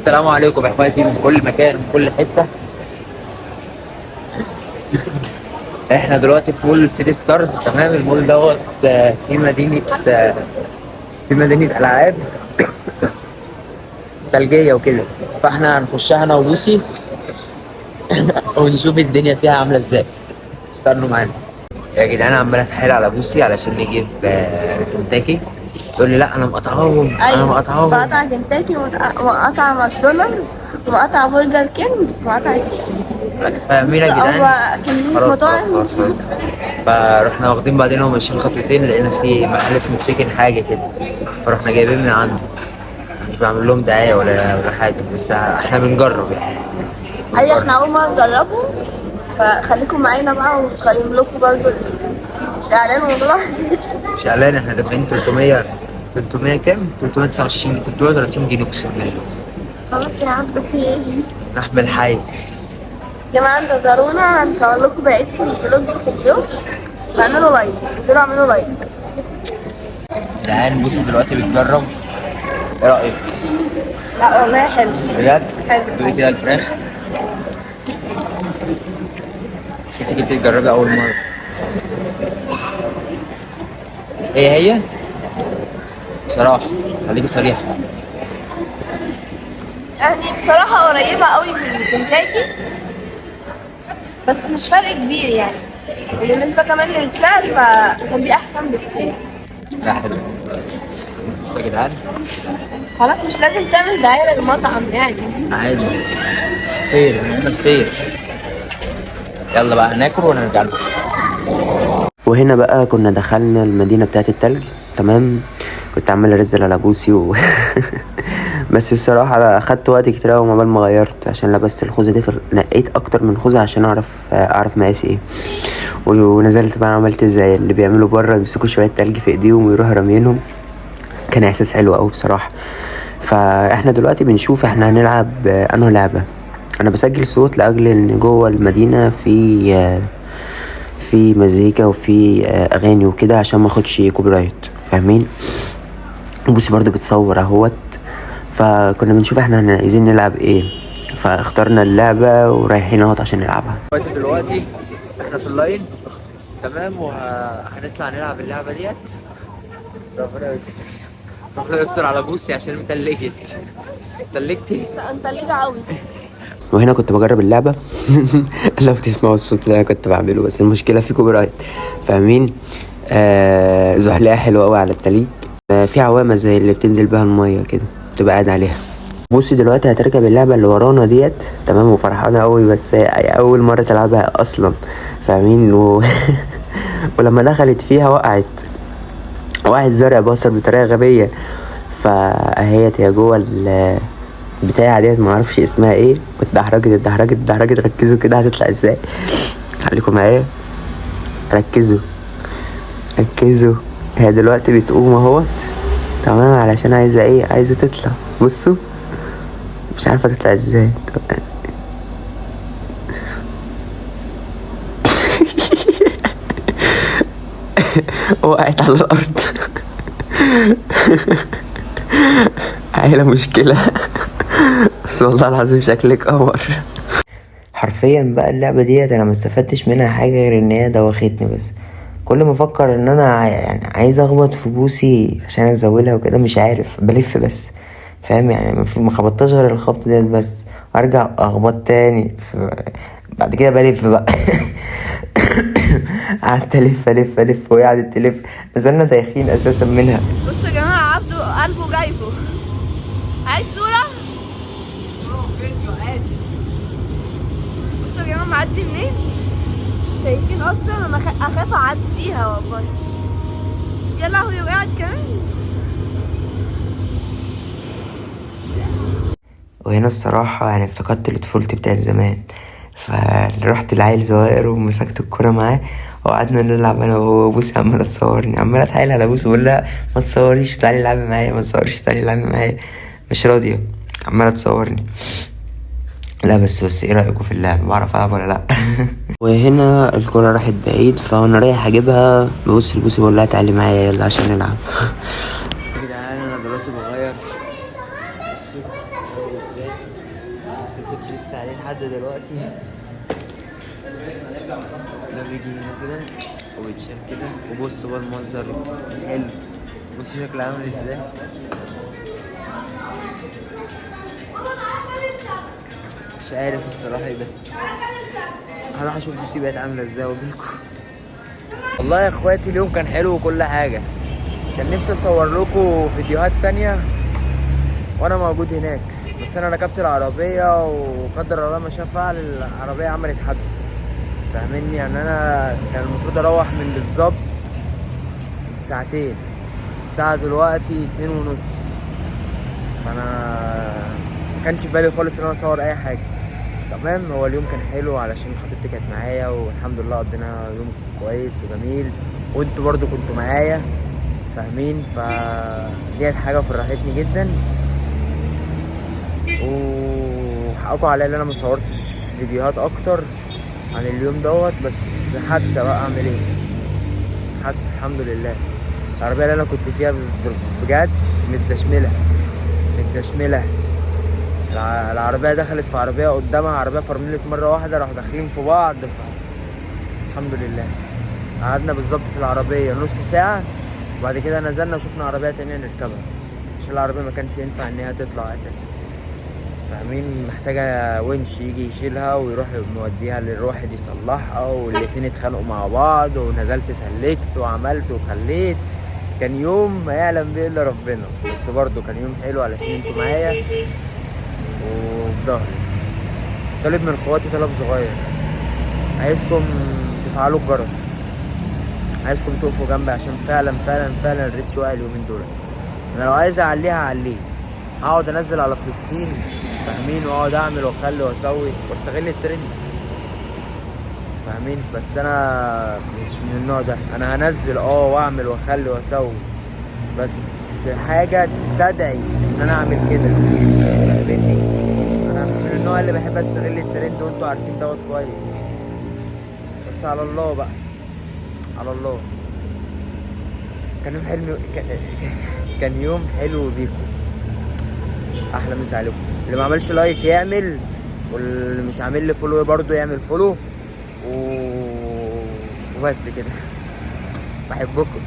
السلام عليكم يا اخواتي من كل مكان من كل حته. احنا دلوقتي في مول سيتي ستارز. تمام، المول دوت في مدينه في مدينه العاب ثلجيه وكده. فاحنا هنخشها انا وبوسي ونشوف الدنيا فيها عامله ازاي. استنوا معانا يا جدعان. عمال اتحايل على بوسي علشان نجيب كنتاكي. تقول لي لا انا مقطعاهم، انا ايوه، مقطعاهم. مقطع كنتاكي ومقطع ماكدونالدز ومقطع برجر كينج ومقطع فاهمين بص، يا جدعان؟ هو كمية خلاص خلاص مطاعم. خلاص خلاص. فرحنا واخدين بعدين وماشيين خطوتين لقينا في محل اسمه تشيكن حاجه كده، فرحنا جايبين من عنده. مش بعمل لهم دعايه ولا حاجه، بس احنا بنجرب يعني. اي احنا بنجرب. اول مرة نجربه، فخليكم معانا بقى ونقيم لكم برضو. مش اعلان والله العظيم. مش اعلان، احنا دافعين 300 كام؟ 329 330 جنيه اقسم بالله. خلاص يا عم، في ايه؟ لحم الحي. يا جماعة انتظرونا، هنصور لكم بقية الفلوج في اليوم. واعملوا لايك، انزلوا اعملوا لايك. جدعان بصوا دلوقتي بتجرب. ايه رايك؟ لا والله حلو. بجد؟ حلو دوقي كده الفراخ. بس انت جيتي تجربي اول مره. هي بصراحه، خليكي صريحه. يعني بصراحة قريبة قوي من كنتاكي، بس مش فرق كبير يعني. وبالنسبة كمان للسعر فدي أحسن بكتير. لا حلو. بس يا جدعان خلاص مش لازم تعمل دعاية للمطعم يعني. عادي، خير نعمل خير. يلا بقى ناكل ونرجع لكم. وهنا بقى كنا دخلنا المدينة بتاعت التلج. تمام، كنت عمال ارزل على بوسي بس الصراحة أنا أخدت وقت كتير أوي عقبال ما غيرت، عشان لبست الخوذة دي. نقيت أكتر من خوذة عشان أعرف مقاسي ايه. ونزلت بقى عملت زي اللي بيعملوا بره، يمسكوا شوية تلج في ايديهم ويروحوا رامينهم. كان إحساس حلو أوي بصراحة. فاحنا دلوقتي بنشوف احنا هنلعب انه لعبة. انا بسجل صوت لاجل ان جوه المدينة في مزيكا وفي اغاني وكده عشان ما اخدش كوبي رايت، فاهمين؟ بوسي برضو بتصور اهوت. فكنا بنشوف احنا عايزين نلعب ايه، فاخترنا اللعبة ورايحين اهوت عشان نلعبها. دلوقتي احنا في اللاين. تمام، وهنطلع نلعب اللعبة ديت. ربنا يستر، ربنا يستر على بوسي عشان اتلجتي. انت ليه قوي؟ وهنا كنت بجرب اللعبة. لو تسمعوا الصوت اللي انا كنت بعمله، بس المشكلة في كوبي رايت، فاهمين؟ زحلقة حلوة قوي على التليج. في عوامة زي اللي بتنزل بها المية كده، تبقى قاعد عليها. بصي دلوقتي هتركب اللعبة اللي ورانا ديت. تمام، وفرحانة قوي، بس اول مرة تلعبها اصلا، فاهمين؟ ولما دخلت فيها وقعت زرع بصر بطريقة غبية. فاهيت هي جوه البتاعة ديت، معرفش اسمها ايه، اتدحرجت. ركزوا كده هتطلع ازاي. خليكم معايا، ركزوا. هي دلوقتي بتقوم اهوت. تمام، علشان عايزة تطلع. بصوا مش عارفة تطلع ازاي. وقعت على الارض. عيلة مشكلة. بس والله العظيم شكلك قمر. حرفيا بقى اللعبة ديت انا ما استفدتش منها حاجة غير ان هي دوختني بس. كل ما افكر ان انا يعني عايز اخبط في بوسي عشان ازولها وكده، مش عارف، بلف بس، فاهم يعني؟ ما خبطتش غير الخبط ديت بس، وارجع اخبط تاني بس. بعد كده بلف بقى. قعدت الف وهي قعدت تلف. نزلنا دايخين اساسا منها. بصوا يا جماعة، عبده قلبه جايبه. عايز صورة؟ فيديو عادي. بصوا يا جماعة معدي منين؟ شايفين اصلا؟ انا اخاف اعديها والله. يا لهوي، وقعت كمان. وهنا الصراحة يعني افتقدت لطفولتي بتاعت زمان. فرحت لعيل صغير ومسكت الكورة معاه، وقعدنا نلعب انا وهو. بوسي عمالة تصورني، عمالة اتحايل على بوسي بقول لها ما تصوريش، تعالي العبي معايا، ما تصوريش، تعالي العبي معايا. مش راضية، عمالة تصورني. لا بس ايه رأيكم في اللعب؟ بعرف العب ولا لا؟ وهنا الكرة راحت بعيد، فانا رايح اجيبها. ببص لبوسي بقول لها تعالي معايا يلا عشان نلعب. يا جدعان انا دلوقتي بغير. بصوا ازاي بس الكوتش لسه عليه لحد دلوقتي. ده بيجي هنا كده وبيتشال كده، وبص بقى المنظر حلو، بص شكله عامل ازاي. مش عارف الصراحة ايه ده. هروح اشوف دي بقت عاملة ازاي واجيلكوا. والله يا اخواتي اليوم كان حلو وكل حاجة. كان نفسي اصور لكم فيديوهات تانية وانا موجود هناك، بس انا ركبت العربية وقدر الله ما شاء فعل العربية عملت حادثة. فاهمني؟ يعني انا كان المفروض اروح من بالظبط ساعتين، الساعة دلوقتي 2:30. فانا مكانش في بالي خالص ان انا اصور اي حاجة. تمام، هو اليوم كان حلو علشان خطيبتي كانت معايا، والحمد لله قضينا يوم كويس وجميل، وانتوا برضو كنتوا معايا فاهمين. فدي حاجة فرحتني جدا، وحقكوا عليا ان انا مصورتش فيديوهات اكتر عن اليوم دوت. بس حادثة بقى، اعمل ايه؟ حادثة الحمد لله. العربية اللي انا كنت فيها بجد متدشملة. العربية دخلت في عربية قدامها، عربية فرملت مرة واحدة، راحوا داخلين في بعض. الحمد لله. قعدنا بالظبط في العربية نص ساعة، وبعد كده نزلنا وشفنا عربية تانية نركبها، عشان العربية ما كانش ينفع ان هي تطلع اساسا فاهمين. محتاجة ونش يجي يشيلها ويروح موديها للواحد يصلحها، والاتنين اتخانقوا مع بعض، ونزلت سلكت وعملت وخليت. كان يوم ما يعلم بيه الا ربنا، بس برضه كان يوم حلو علشان انتوا معايا وفي ظهري. طالب من اخواتي طلب صغير، عايزكم تفعلوا الجرس، عايزكم تقفوا جنبي، عشان فعلا الريتش واقع اليومين دول. انا لو عايز اعليه هعليه، هقعد انزل على فلسطين فاهمين، واقعد اعمل واخلي واسوي واستغل الترند فاهمين. بس انا مش من النوع ده. انا هنزل واعمل واخلي واسوي، بس حاجه تستدعي ان انا اعمل كده فاهمني. انا مش من النوع اللي بحب استغل الترند، وانتوا عارفين دوت كويس. بس على الله بقى، على الله. كان يوم حلو، كان يوم حلو بيكم. احلى مسا عليكم. اللي ما عملش لايك يعمل، واللي مش عامل لي فولو برضو يعمل فولو وبس كده. بحبكم.